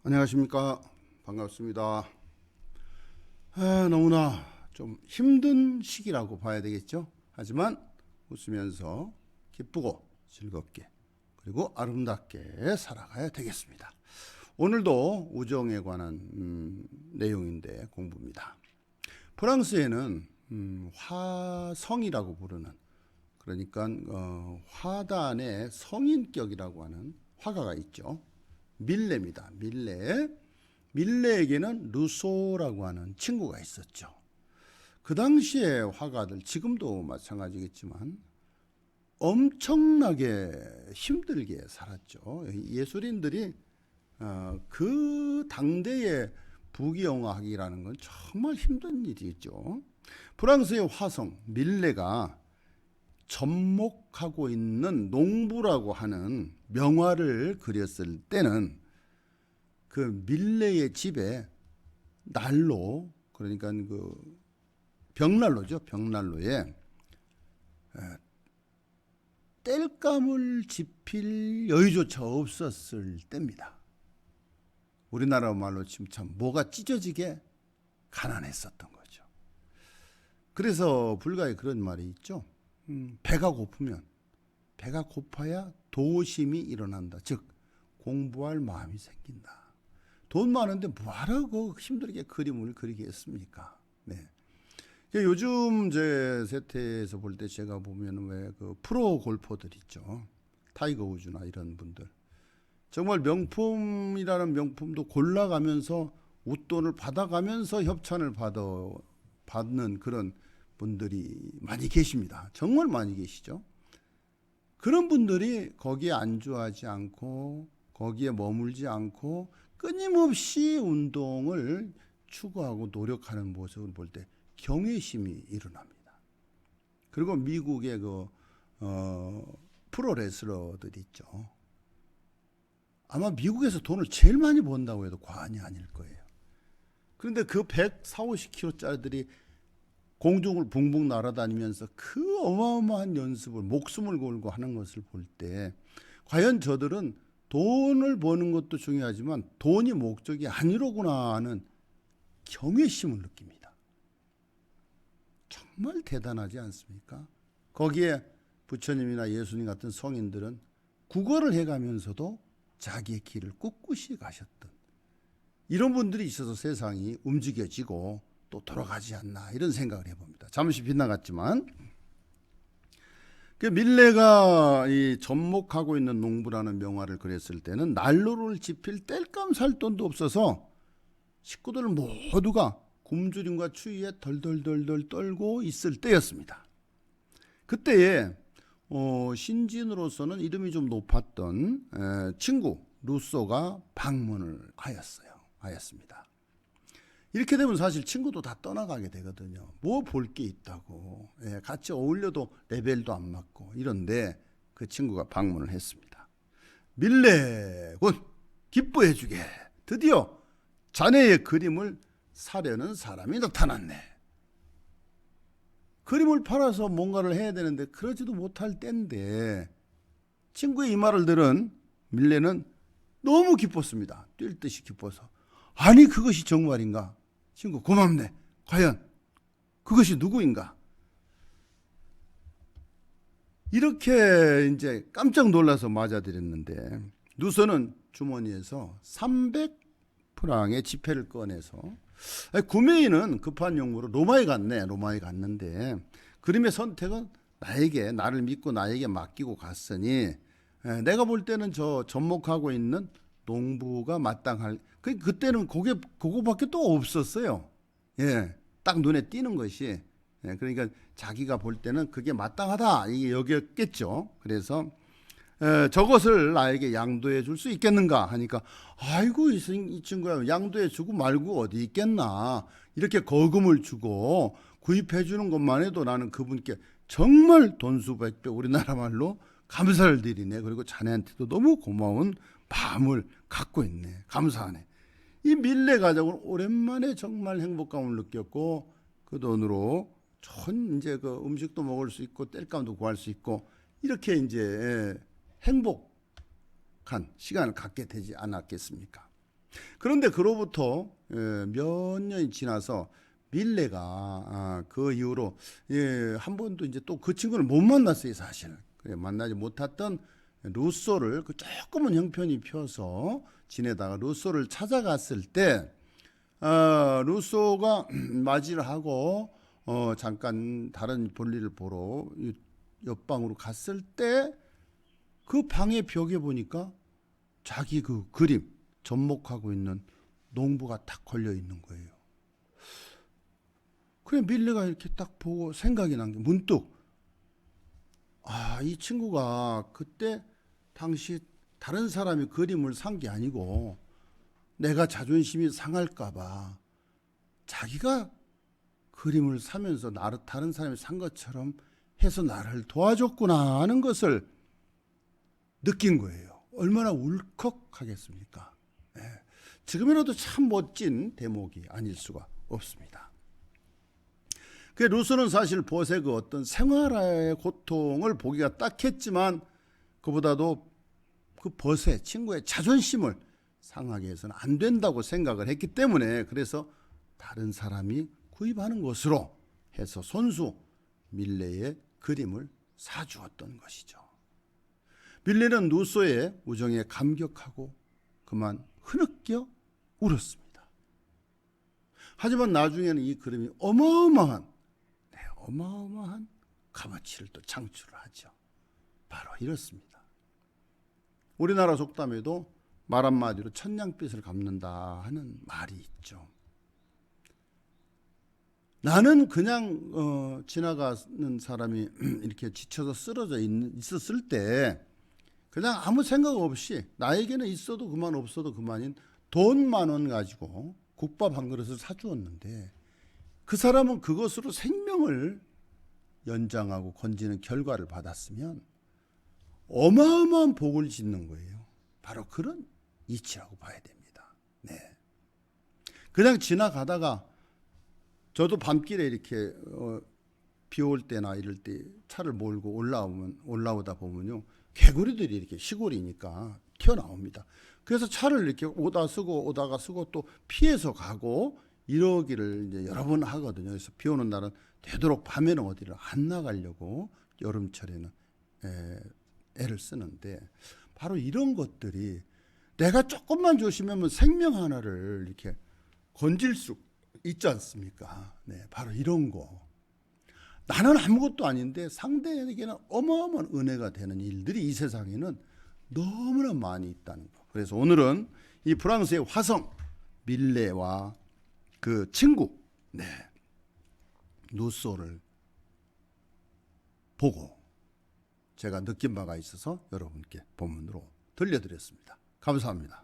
안녕하십니까. 반갑습니다. 너무나 좀 힘든 시기라고 봐야 되겠죠. 하지만 웃으면서 기쁘고 즐겁게 그리고 아름답게 살아가야 되겠습니다. 오늘도 우정에 관한 내용인데 공부입니다. 프랑스에는 화성이라고 부르는, 그러니까 화단의 성인격이라고 하는 화가가 있죠. 밀레입니다. 밀레에게는 루소라고 하는 친구가 있었죠. 그 당시에 화가들, 지금도 마찬가지겠지만 엄청나게 힘들게 살았죠. 예술인들이 그 당대의 부귀영화하기라는 건 정말 힘든 일이죠. 프랑스의 화성 밀레가 접목하고 있는 농부라고 하는 명화를 그렸을 때는 그 밀레의 집에 난로, 그러니까 그 벽난로죠. 벽난로에 땔감을 지필 여유조차 없었을 때입니다. 우리나라 말로 치면 참 뭐가 찢어지게 가난했었던 거죠. 그래서 불가에 그런 말이 있죠. 배가 고파야 도심이 일어난다. 즉 공부할 마음이 생긴다. 돈 많은데 뭐하라고 힘들게 그림을 그리겠습니까? 네. 요즘 제 세태에서 볼 때 제가 보면 왜 그 프로 골퍼들 있죠. 타이거 우즈나 이런 분들. 정말 명품이라는 명품도 골라가면서 웃돈을 받아가면서 협찬을 받는 그런 분들이 많이 계십니다. 정말 많이 계시죠. 그런 분들이 거기에 안주하지 않고 거기에 머물지 않고 끊임없이 운동을 추구하고 노력하는 모습을 볼 때 경외심이 일어납니다. 그리고 미국의 프로 레슬러들이 있죠. 아마 미국에서 돈을 제일 많이 번다고 해도 과언이 아닐 거예요. 그런데 그 140, 50kg짜리들이 공중을 붕붕 날아다니면서 그 어마어마한 연습을 목숨을 걸고 하는 것을 볼 때 과연 저들은 돈을 버는 것도 중요하지만 돈이 목적이 아니로구나 하는 경외심을 느낍니다. 정말 대단하지 않습니까? 거기에 부처님이나 예수님 같은 성인들은 구걸을 해가면서도 자기의 길을 꿋꿋이 가셨던 이런 분들이 있어서 세상이 움직여지고 또 돌아가지 않나 이런 생각을 해봅니다. 잠시 빗나갔지만 그 밀레가 이 접목하고 있는 농부라는 명화를 그렸을 때는 난로를 지필 땔감 살 돈도 없어서 식구들 모두가 굶주림과 추위에 덜덜덜덜 떨고 있을 때였습니다. 그때에 신진으로서는 이름이 좀 높았던 친구 루소가 방문을 하였습니다. 이렇게 되면 사실 친구도 다 떠나가게 되거든요. 뭐 볼 게 있다고. 같이 어울려도 레벨도 안 맞고 이런데 그 친구가 방문을 했습니다. 밀레군 기뻐해 주게. 드디어 자네의 그림을 사려는 사람이 나타났네. 그림을 팔아서 뭔가를 해야 되는데 그러지도 못할 때인데 친구의 이 말을 들은 밀레는 너무 기뻤습니다. 뛸 듯이 기뻐서. 아니 그것이 정말인가? 친구 고맙네. 과연 그것이 누구인가? 이렇게 이제 깜짝 놀라서 맞아들였는데 누서는 주머니에서 300프랑의 지폐를 꺼내서 구매인은 급한 용무로 로마에 갔는데 그림의 선택은 나를 믿고 나에게 맡기고 갔으니 내가 볼 때는 저 접목하고 있는 농부가 마땅할. 그때는 그거밖에 또 없었어요. 딱 눈에 띄는 것이. 그러니까 자기가 볼 때는 그게 마땅하다 이게 여겼겠죠. 그래서 저것을 나에게 양도해 줄 수 있겠는가 하니까 아이고 이 친구야 양도해 주고 말고 어디 있겠나. 이렇게 거금을 주고 구입해 주는 것만 해도 나는 그분께 정말 돈수백배 우리나라 말로 감사를 드리네. 그리고 자네한테도 너무 고마운 마음을 갖고 있네. 감사하네. 이 밀레 가족은 오랜만에 정말 행복감을 느꼈고 그 돈으로 좋은 이제 그 음식도 먹을 수 있고 땔감도 구할 수 있고 이렇게 이제 행복한 시간을 갖게 되지 않았겠습니까? 그런데 그로부터 몇 년이 지나서 밀레가 그 이후로 한 번도 이제 또 그 친구를 못 만났어요, 사실. 그래, 만나지 못했던 루소를 그 조금은 형편이 펴서 지내다가 루소를 찾아갔을 때 루소가 맞이를 하고 잠깐 다른 볼일을 보러 옆방으로 갔을 때 그 방의 벽에 보니까 자기 그 그림 접목하고 있는 농부가 딱 걸려 있는 거예요. 그래 밀레가 이렇게 딱 보고 생각이 난 게 문득 이 친구가 그때 당시 다른 사람이 그림을 산 게 아니고 내가 자존심이 상할까 봐 자기가 그림을 사면서 나를 다른 사람이 산 것처럼 해서 나를 도와줬구나 하는 것을 느낀 거예요. 얼마나 울컥하겠습니까? 네. 지금이라도 참 멋진 대목이 아닐 수가 없습니다. 그 루소는 사실 벗의 그 어떤 생활의 고통을 보기가 딱했지만 그보다도 그 벗의 친구의 자존심을 상하게 해서는 안 된다고 생각을 했기 때문에 그래서 다른 사람이 구입하는 것으로 해서 손수 밀레의 그림을 사주었던 것이죠. 밀레는 루소의 우정에 감격하고 그만 흐느껴 울었습니다. 하지만 나중에는 이 그림이 어마어마한 값어치를 또 창출을 하죠. 바로 이렇습니다. 우리나라 속담에도 말 한마디로 천냥빚을 갚는다 하는 말이 있죠. 나는 그냥 지나가는 사람이 이렇게 지쳐서 쓰러져 있었을 때 그냥 아무 생각 없이 나에게는 있어도 그만 없어도 그만인 돈 10,000원 가지고 국밥 한 그릇을 사주었는데 그 사람은 그것으로 생명을 연장하고 건지는 결과를 받았으면 어마어마한 복을 짓는 거예요. 바로 그런 이치라고 봐야 됩니다. 네. 그냥 지나가다가 저도 밤길에 이렇게 비 올 때나 이럴 때 차를 몰고 올라오다 보면요. 개구리들이 이렇게 시골이니까 튀어나옵니다. 그래서 차를 이렇게 오다가 쓰고 또 피해서 가고 이러기를 이제 여러 번 하거든요. 그래서 비 오는 날은 되도록 밤에는 어디를 안 나가려고 여름철에는 애를 쓰는데 바로 이런 것들이 내가 조금만 조심하면 생명 하나를 이렇게 건질 수 있지 않습니까? 네, 바로 이런 거. 나는 아무것도 아닌데 상대에게는 어마어마한 은혜가 되는 일들이 이 세상에는 너무나 많이 있다는 거. 그래서 오늘은 이 프랑스의 화성 밀레와 그 친구 루소를 보고 제가 느낀 바가 있어서 여러분께 본문으로 들려드렸습니다. 감사합니다.